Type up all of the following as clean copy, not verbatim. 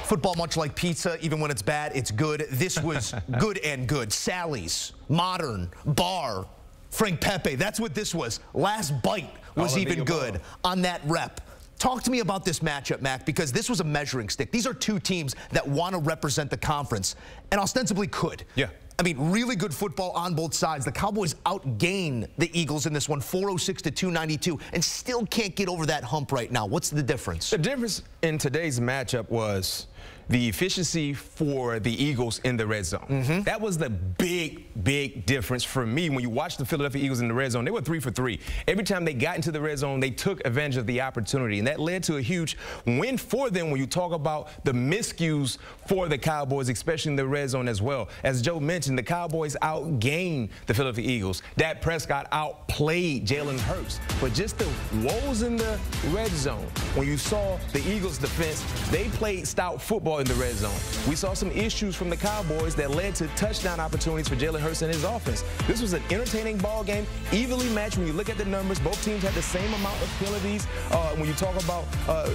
Football, much like pizza, even when it's bad, it's good. This was good and good. Sally's, Modern, Bar, Frank Pepe. That's what this was. Last bite was even good on that rep. Talk to me about this matchup, Mac, because this was a measuring stick. These are two teams that want to represent the conference and ostensibly could. Yeah. I mean, really good football on both sides. The Cowboys outgain the Eagles in this one, 406 to 292, and still can't get over that hump right now. What's the difference? The difference in today's matchup was the efficiency for the Eagles in the red zone. That was the big difference for me. When you watch the Philadelphia Eagles in the red zone, they were 3 for 3. Every time they got into the red zone, they took advantage of the opportunity, and that led to a huge win for them when you talk about the miscues for the Cowboys, especially in the red zone as well. As Joe mentioned, the Cowboys outgained the Philadelphia Eagles. Dak Prescott outplayed Jalen Hurts. But just the woes in the red zone, when you saw the Eagles defense, they played stout football in the red zone. We saw some issues from the Cowboys that led to touchdown opportunities for Jalen Hurts and his offense. This was an entertaining ball game, evenly matched. When you look at the numbers, both teams had the same amount of penalties when you talk about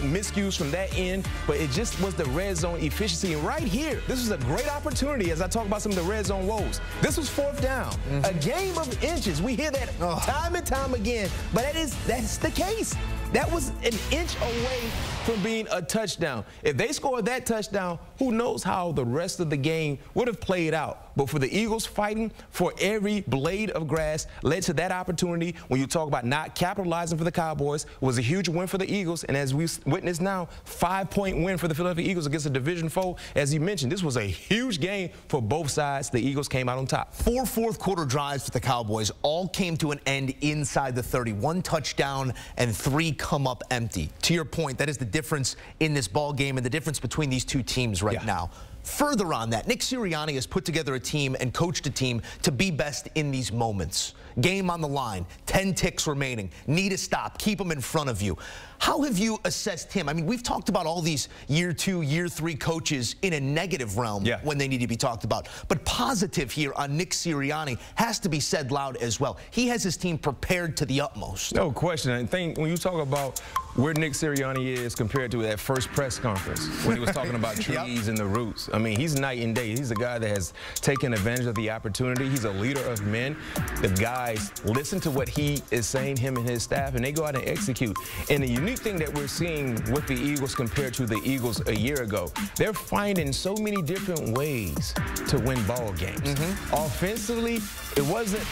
miscues from that end, but it just was the red zone efficiency. And right here, this was a great opportunity as I talk about some of the red zone woes. This was 4th down, a game of inches. We hear that time and time again, but that's the case. That was an inch away from being a touchdown. If they scored that touchdown, who knows how the rest of the game would have played out. But for the Eagles fighting for every blade of grass led to that opportunity. When you talk about not capitalizing for the Cowboys, it was a huge win for the Eagles. And as we witness now, 5-point win for the Philadelphia Eagles against a division foe. As you mentioned, this was a huge game for both sides. The Eagles came out on top. 4 fourth-quarter drives for the Cowboys all came to an end inside the 30. 1 touchdown and 3 come up empty. To your point, that is the difference in this ball game and the difference between these two teams right now. Further on that, Nick Sirianni has put together a team and coached a team to be best in these moments. Game on the line, 10 ticks remaining, need a stop, keep them in front of you. How have you assessed him? I mean, we've talked about all these year 2, year 3 coaches in a negative realm when they need to be talked about. But positive here on Nick Sirianni has to be said loud as well. He has his team prepared to the utmost. No question. I think when you talk about where Nick Sirianni is compared to that first press conference when he was talking about trees and the roots. I mean, he's night and day. He's a guy that has taken advantage of the opportunity. He's a leader of men. The guys listen to what he is saying, him and his staff, and they go out and execute. And the unique thing that we're seeing with the Eagles compared to the Eagles a year ago, they're finding so many different ways to win ball games. Offensively, it wasn't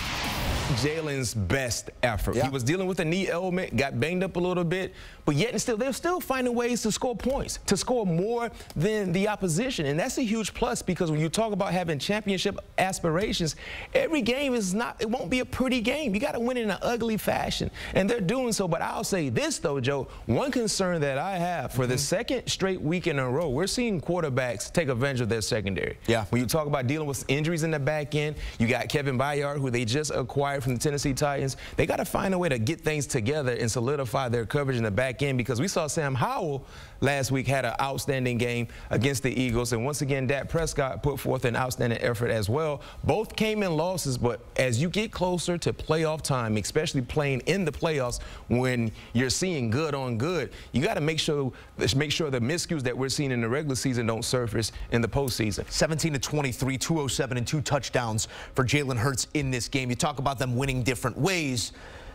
Jalen's best effort. He was dealing with a knee ailment, got banged up a little bit, but yet and still, they're still finding ways to score points, to score more than the opposition. And that's a huge plus because when you talk about having championship aspirations, every game is not, it won't be a pretty game. You got to win in an ugly fashion. And they're doing so. But I'll say this, though, Joe, one concern that I have for the second straight week in a row, we're seeing quarterbacks take advantage of their secondary. When you talk about dealing with injuries in the back end, you got Kevin Byard, who they just acquired from the Tennessee Titans. They got to find a way to get things together and solidify their coverage in the back end because we saw Sam Howell last week had an outstanding game against the Eagles. And once again, Dak Prescott put forth an outstanding effort as well. Both came in losses, but as you get closer to playoff time, especially playing in the playoffs when you're seeing good on good, you got to make sure the miscues that we're seeing in the regular season don't surface in the postseason. 17-23, 207 and 2 touchdowns for Jalen Hurts in this game. You talk about them winning different ways.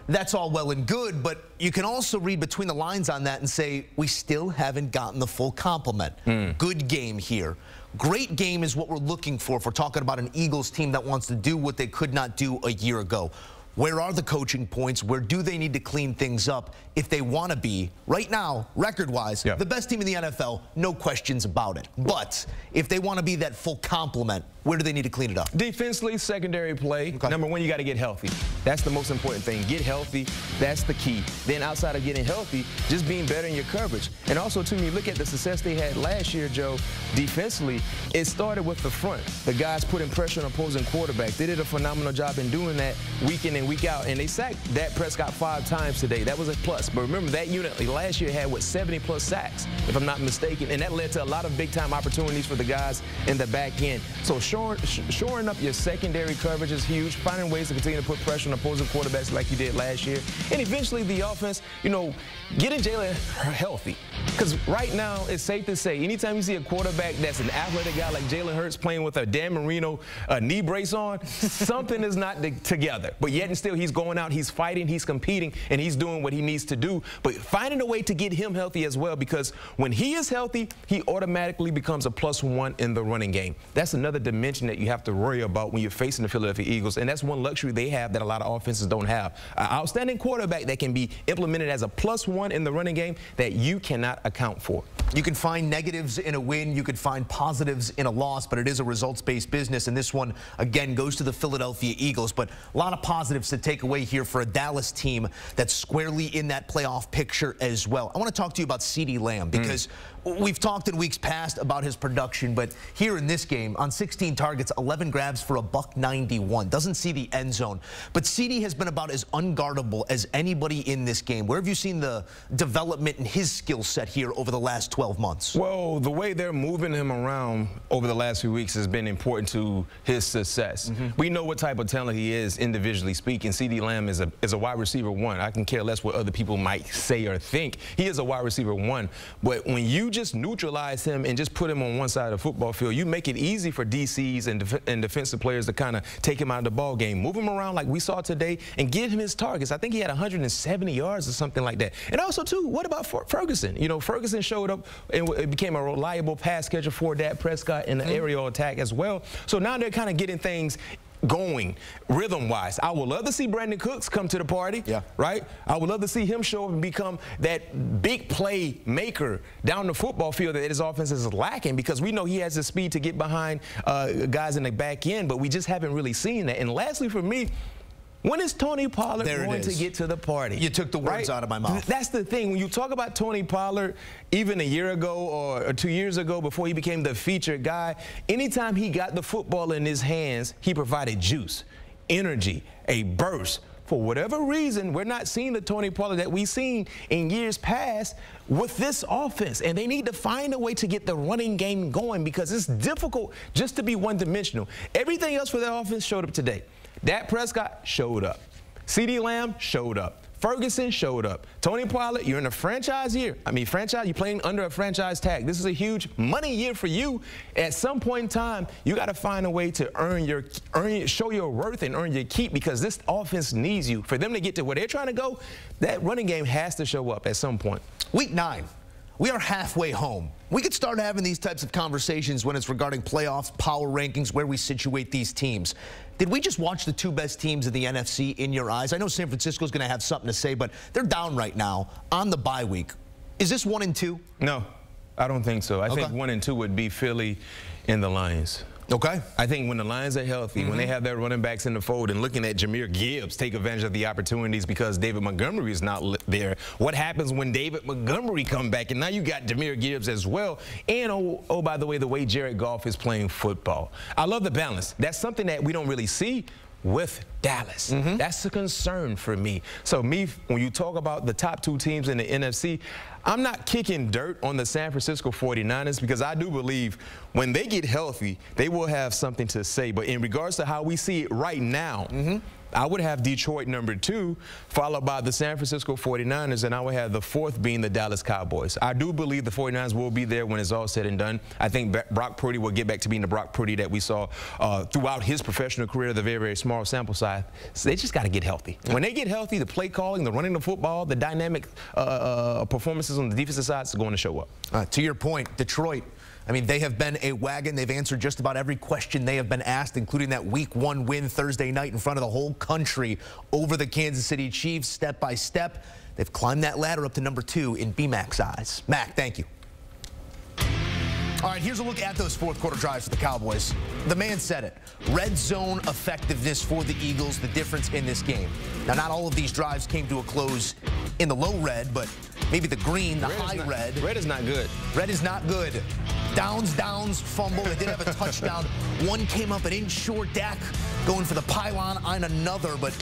That's all well and good, but you can also read between the lines on that and say, we still haven't gotten the full complement. Good game here. Great game is what we're looking for if we're talking about an Eagles team that wants to do what they could not do a year ago. Where are the coaching points? Where do they need to clean things up if they want to be, right now, record-wise, the best team in the NFL? No questions about it. But if they want to be that full complement, where do they need to clean it up? Defensively, secondary play. Number one, you got to get healthy. That's the most important thing. Get healthy. That's the key. Then outside of getting healthy, just being better in your coverage. And also, too, when you look at the success they had last year, Joe, defensively, it started with the front. The guys putting pressure on opposing quarterbacks. They did a phenomenal job in doing that week in and in, week out, and they sacked Dak Prescott 5 times today. That was a plus. But remember, that unit last year had, 70+ sacks, if I'm not mistaken, and that led to a lot of big-time opportunities for the guys in the back end. So shoring up your secondary coverage is huge, finding ways to continue to put pressure on opposing quarterbacks like you did last year, and eventually the offense, getting Jalen healthy. Because right now, it's safe to say, anytime you see a quarterback that's an athletic guy like Jalen Hurts playing with a Dan Marino knee brace on, something is not together. But yet and still, he's going out, he's fighting, he's competing, and he's doing what he needs to do. But finding a way to get him healthy as well, because when he is healthy, he automatically becomes a +1 in the running game. That's another dimension that you have to worry about when you're facing the Philadelphia Eagles, and that's one luxury they have that a lot of offenses don't have. An outstanding quarterback that can be implemented as a +1 in the running game that you cannot account for. You can find negatives in a win, you could find positives in a loss, but it is a results-based business, and this one, again, goes to the Philadelphia Eagles. But a lot of positives to take away here for a Dallas team that's squarely in that playoff picture as well. I want to talk to you about CeeDee Lamb, because we've talked in weeks past about his production, but here in this game, on 16 targets, 11 grabs for a $191. Doesn't see the end zone. But CeeDee has been about as unguardable as anybody in this game. Where have you seen the development in his skill set here over the last 12 months? Well, the way they're moving him around over the last few weeks has been important to his success. We know what type of talent he is, individually speaking. CeeDee Lamb is a wide receiver 1. I can care less what other people might say or think. He is a wide receiver 1. But when you just neutralize him and just put him on one side of the football field, you make it easy for DCs and defensive players to kind of take him out of the ball game, move him around like we saw today, and give him his targets. I think he had 170 yards or something like that. And also, too, what about Ferguson? Ferguson showed up and it became a reliable pass catcher for Dak Prescott in the aerial attack as well. So now they're kind of getting things going rhythm-wise. I would love to see Brandon Cooks come to the party, right? I would love to see him show up and become that big play maker down the football field that his offense is lacking, because we know he has the speed to get behind guys in the back end, but we just haven't really seen that. And lastly, for me, when is Tony Pollard going to get to the party? You took the words out of my mouth. That's the thing. When you talk about Tony Pollard, even a year ago or 2 years ago, before he became the featured guy, anytime he got the football in his hands, he provided juice, energy, a burst. For whatever reason, we're not seeing the Tony Pollard that we've seen in years past with this offense. And they need to find a way to get the running game going, because it's difficult just to be one-dimensional. Everything else for that offense showed up today. Dak Prescott showed up. CeeDee Lamb showed up. Ferguson showed up. Tony Pollard, you're in a franchise year. You're playing under a franchise tag. This is a huge money year for you. At some point in time, you got to find a way to show your worth and earn your keep, because this offense needs you. For them to get to where they're trying to go, that running game has to show up at some point. Week 9. We are halfway home. We could start having these types of conversations when it's regarding playoffs, power rankings, where we situate these teams. Did we just watch the 2 best teams of the NFC in your eyes? I know San Francisco's going to have something to say, but they're down right now on the bye week. Is this 1 and 2? No, I don't think so. I think 1 and 2 would be Philly and the Lions. Okay. I think when the Lions are healthy, when they have their running backs in the fold, and looking at Jahmyr Gibbs take advantage of the opportunities because David Montgomery is not there. What happens when David Montgomery come back? And now you got Jahmyr Gibbs as well. And, oh, by the way Jared Goff is playing football. I love the balance. That's something that we don't really see with Dallas. That's a concern for me. So when you talk about the top 2 teams in the NFC, I'm not kicking dirt on the San Francisco 49ers, because I do believe when they get healthy, they will have something to say. But in regards to how we see it right now, I would have Detroit #2, followed by the San Francisco 49ers, and I would have the 4th being the Dallas Cowboys. I do believe the 49ers will be there when it's all said and done. I think Brock Purdy will get back to being the Brock Purdy that we saw throughout his professional career, the very, very small sample size. So they just got to get healthy. When they get healthy, the play calling, the running the football, the dynamic performances on the defensive side is going to show up. To your point, Detroit, they have been a wagon. They've answered just about every question they have been asked, including that Week 1 win Thursday night in front of the whole country over the Kansas City Chiefs, step by step. They've climbed that ladder up to #2 in BMAC's eyes. Mac, thank you. All right, here's a look at those 4th quarter drives for the Cowboys. The man said it. Red zone effectiveness for the Eagles, the difference in this game. Now, not all of these drives came to a close in the low red, but maybe the green, the high red. Red is not good. Red is not good. Downs, fumble. They did have a touchdown. One came up an inch short. Dak going for the pylon on another, but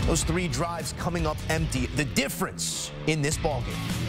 Those 3 drives coming up empty. The difference in this ballgame.